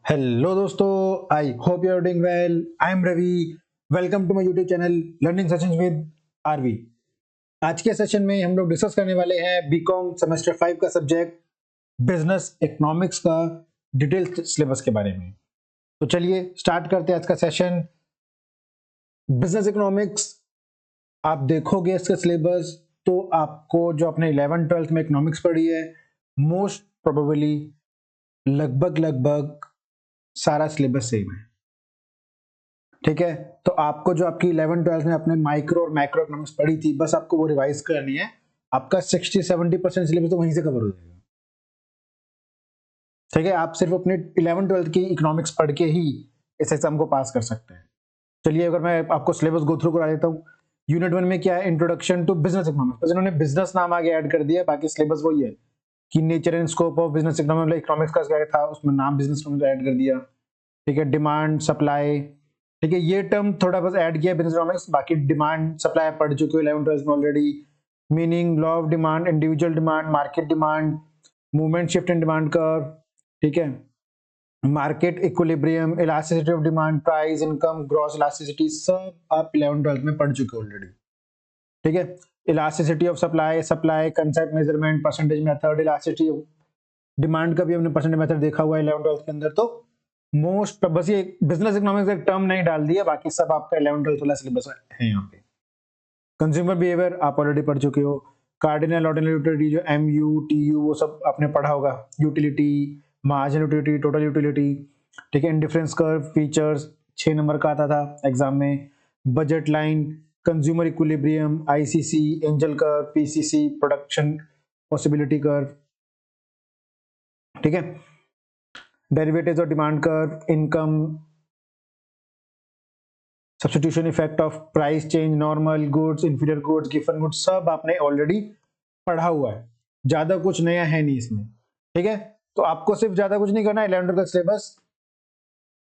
Hello दोस्तों, I hope you are doing well. I am Ravi. Welcome to my YouTube channel learning sessions with RV. आज के session में हम लोग discuss करने वाले हैं बीकॉम सेमेस्टर 5 का सब्जेक्ट बिजनेस इकोनॉमिक्स का डिटेल सिलेबस के बारे में। तो चलिए स्टार्ट करते हैं आज का सेशन। बिजनेस इकोनॉमिक्स आप देखोगे इसका सिलेबस तो आपको जो अपने 11th-12th में इकोनॉमिक्स पढ़ी है मोस्ट प्रोबेबली लगभग सारा सिलेबस सेम है। ठीक है, तो आपको जो आपकी 11th-12th में अपने माइक्रो और मैक्रो इकोनॉमिक्स पढ़ी थी बस आपको वो रिवाइज करनी है। आपका 60-70% सिलेबस तो वहीं से कवर हो जाएगा। ठीक है, आप सिर्फ अपने 11th-12th की इकोनॉमिक्स पढ़ के ही इस एग्जाम को पास कर सकते हैं। चलिए अगर मैं आपको सिलेबस गो थ्रू करा देता हूँ। यूनिट 1 में क्या है, इंट्रोडक्शन टू बिजनेस इकोनॉमिक्स। बस इन्होंने बिजनेस नाम आगे ऐड कर दिया, बाकी सिलेबस वही है कि nature and scope of business economics, economics का क्या था उसमें नाम बिजनेस इकोनॉमिक्स ऐड कर दिया। ठीक है, डिमांड सप्लाई, ठीक है, ये टर्म थोड़ा बस ऐड किया बिजनेस इकोनॉमिक्स, बाकी डिमांड सप्लाई पढ़ चुके हो 11th-12th में already. Meaning, law of demand, individual demand, market demand, movement shift in demand curve, ठीक है, market equilibrium, elasticity of demand, price, income, gross elasticity, सब आप 11th-12th में पढ़ चुके हो ऑलरेडी। ठीक है, elasticity of supply, supply concept, measurement, percentage method, elasticity of demand का भी हमने परसेंटेज मेथड देखा हुआ है 11th-12th के अंदर। तो मोस्ट बस ये बिजनेस इकोनॉमिक्स एक टर्म नहीं डाल दिया, बाकी सब आपका 11th-12th वाला सिलेबस है यहाँ पे। कंज्यूमर बिहेवियर आप ऑलरेडी पढ़ चुके हो। कार्डिनल ऑर्डिनल यूटिलिटी जो एमयू टीयू वो सब आपने पढ़ा होगा। Utility, marginal utility, total utility, ठीक है, इंडिफरेंस कर्व, फीचर्स 6 नंबर का आता था एग्जाम में। Budget line, consumer equilibrium, ICC, angel curve, PCC, production possibility curve, ठीक है, derivatives of demand curve, income, substitution effect of price change, normal goods, inferior goods, given goods, सब आपने already पढ़ा हुआ है। ज्यादा कुछ नया है नहीं इसमें। ठीक है, तो आपको सिर्फ ज्यादा कुछ नहीं करना है, 11th का सिलेबस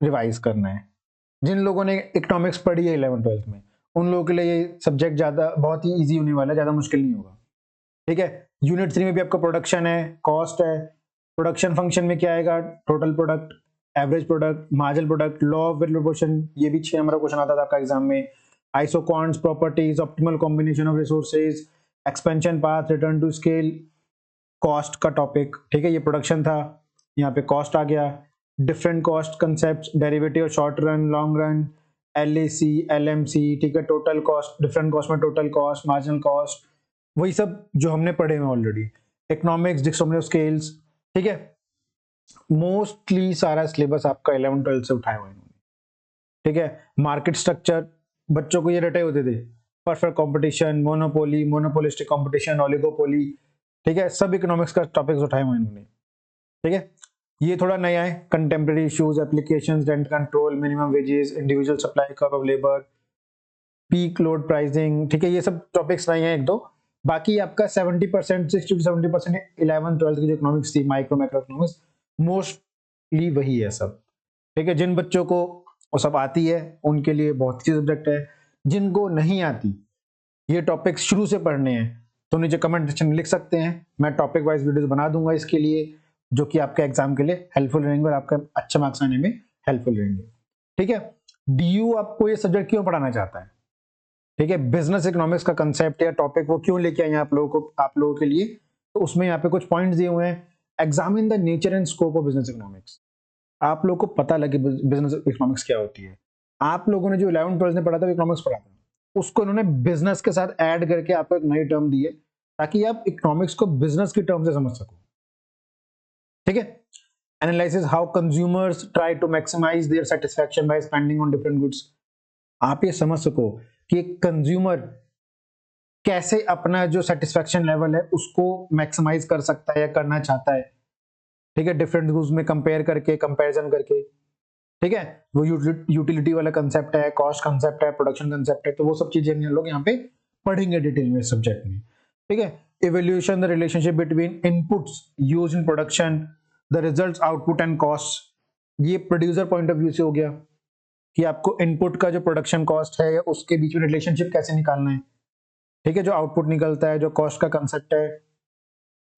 रिवाइज करना है। जिन लोगों ने इकोनॉमिक्स पढ़ी है 11th-12th में उन लोगों के लिए ये सब्जेक्ट ज्यादा बहुत ही इजी होने वाला है, ज्यादा मुश्किल नहीं होगा। ठीक है, यूनिट 3 में भी आपका प्रोडक्शन है, कॉस्ट है। प्रोडक्शन फंक्शन में क्या आएगा, total product, average product, marginal product, law of proportion, ये भी 6 नंबर का क्वेश्चन आता था आपका एग्जाम में। Isoquants, properties, optimal combination of resources, expansion path, return to scale, cost का टॉपिक। ठीक है, ये प्रोडक्शन था, यहाँ पे कॉस्ट आ गया। Different cost concept, derivative, short run, long run, LAC, LMC, ठीक है, टोटल कॉस्ट, डिफरेंट कॉस्ट में टोटल कॉस्ट, मार्जिनल कॉस्ट, वही सब जो हमने पढ़े हैं ऑलरेडी। इकोनॉमिक्स, डिस्क्रिमिनेटिव स्केल्स, ठीक है, मोस्टली सारा सिलेबस आपका 11th-12th से उठाया हुआ है। ठीक है, मार्केट स्ट्रक्चर बच्चों को ये रटे होते थे, perfect competition, monopoly, monopolistic competition, oligopoly, ठीक है, सब इकोनॉमिक्स का टॉपिक्स उठाए हुए इन्होंने। ठीक है, ये थोड़ा नया है, contemporary issues, applications, rent control, minimum wages, individual supply curve of labour, peak load pricing, ठीक है, ये सब टॉपिक्स नए हैं एक दो। बाकी आपका 70%, 60-70% 11th-12th की जो इकोनॉमिक्स थी, माइक्रो मैक्रो इकोनॉमिक्स, मोस्टली वही है सब। ठीक है, जिन बच्चों को वो सब आती है उनके लिए बहुत अच्छी सब्जेक्ट है। जिनको नहीं आती, ये टॉपिक शुरू से पढ़ने हैं, तो नीचे कमेंट सेक्शन में लिख सकते हैं, मैं टॉपिक वाइज वीडियोस बना दूंगा इसके लिए, जो कि आपके एग्जाम के लिए हेल्पफुल रहेंगे और आपका अच्छा मार्क्स आने में हेल्पफुल रहेंगे। ठीक है, डीयू आपको ये सब्जेक्ट क्यों पढ़ाना चाहता है? ठीक है, बिजनेस इकोनॉमिक्स का कंसेप्ट या टॉपिक वो क्यों लेके आए आप लोगों के लिए, तो उसमें यहाँ पे कुछ पॉइंट्स दिए हुए हैं। Examine the nature and scope of business economics, आप लोगों को पता लगे बिजनेस इकोनॉमिक्स क्या होती है। आप लोगों ने जो 11th-12th में पढ़ा था इकोनॉमिक्स पढ़ा था, उसको इन्होंने बिजनेस के साथ ऐड करके आपको एक नई टर्म दी है, ताकि आप इकोनॉमिक्स को बिजनेस की टर्म से समझ सको। ठीक है, analysis how consumers try to maximise their satisfaction by spending on different goods, आप ये समझ सको कि कंज्यूमर कैसे अपना जो सेटिस्फैक्शन लेवल है उसको मैक्सिमाइज कर सकता है या करना चाहता है। ठीक है, डिफरेंट गुड्स में कंपेयर करके, कंपैरिजन करके। ठीक है, वो यूटिलिटी वाला कंसेप्ट है, कॉस्ट कंसेप्ट है, प्रोडक्शन कंसेप्ट है, तो वो सब चीजें हम लोग यहाँ पे पढ़ेंगे डिटेल में सब्जेक्ट में। ठीक है, evolution, the relationship between inputs use in production, the results, output and cost, ये प्रोड्यूसर पॉइंट ऑफ व्यू से हो गया कि आपको इनपुट का जो प्रोडक्शन कॉस्ट है उसके बीच में रिलेशनशिप कैसे निकालना है। ठीक है, जो आउटपुट निकलता है, जो कॉस्ट का कंसेप्ट है।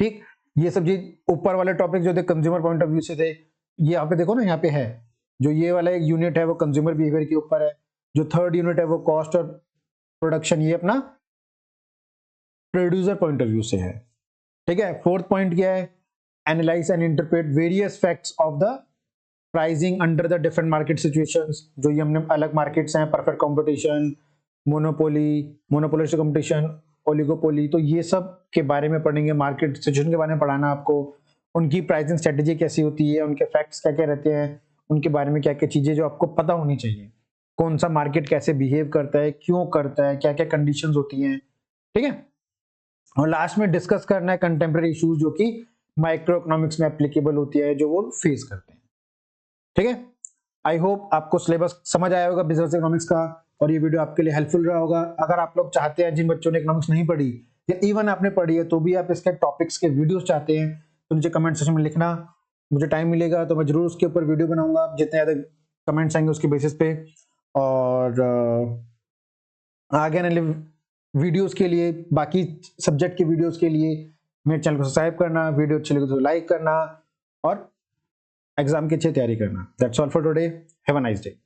ठीक, ये सब चीज ऊपर वाले टॉपिक जो थे कंज्यूमर पॉइंट ऑफ व्यू से थे, ये यहाँ पे देखो ना, यहाँ पे है जो ये वाला एक यूनिट है वो कंज्यूमर बिहेवियर के ऊपर है, जो थर्ड यूनिट है वो कॉस्ट और प्रोडक्शन, ये अपना प्रोड्यूसर पॉइंट ऑफ व्यू से है। ठीक है, फोर्थ पॉइंट क्या है, analyse and interpret various facts of the pricing under the different market situations. जो ये हमने अलग मार्केट्स हैं, perfect competition, monopoly, monopolistic competition, oligopoly, तो ये सब के बारे में पढ़ेंगे, मार्केट सिचुएशन के बारे में पढ़ाना आपको, उनकी प्राइसिंग स्ट्रेटेजी कैसी होती है, उनके फैक्ट्स क्या क्या रहते हैं, उनके बारे में क्या क्या चीजें जो आपको पता होनी चाहिए, कौन सा मार्केट कैसे बिहेव करता है, क्यों करता है, क्या क्या कंडीशंस होती हैं। ठीक है, और लास्ट में डिस्कस करना है कंटेम्प्रेरी इश्यूज जो कि माइक्रो इकोनॉमिक्स में एप्लीकेबल होती है, जो वो फेस करते हैं। ठीक है, आई होप आपको सिलेबस समझ आया होगा बिजनेस इकोनॉमिक्स का, और ये वीडियो आपके लिए हेल्पफुल रहा होगा। अगर आप लोग चाहते हैं, जिन बच्चों ने इकोनॉमिक्स नहीं पढ़ी या इवन आपने पढ़ी है, तो भी आप इसके टॉपिक्स के वीडियोस चाहते हैं, तो नीचे कमेंट सेक्शन में लिखना, मुझे टाइम मिलेगा तो मैं जरूर उसके ऊपर वीडियो बनाऊंगा, जितने ज्यादा कमेंट्स आएंगे उसके बेसिस पे। और आगे आने वीडियोस के लिए, बाकी सब्जेक्ट के वीडियोस के लिए मेरे चैनल को सब्सक्राइब करना, वीडियो अच्छी लगे तो लाइक करना, और एग्जाम की अच्छी तैयारी करना। That's all for today, have a nice day.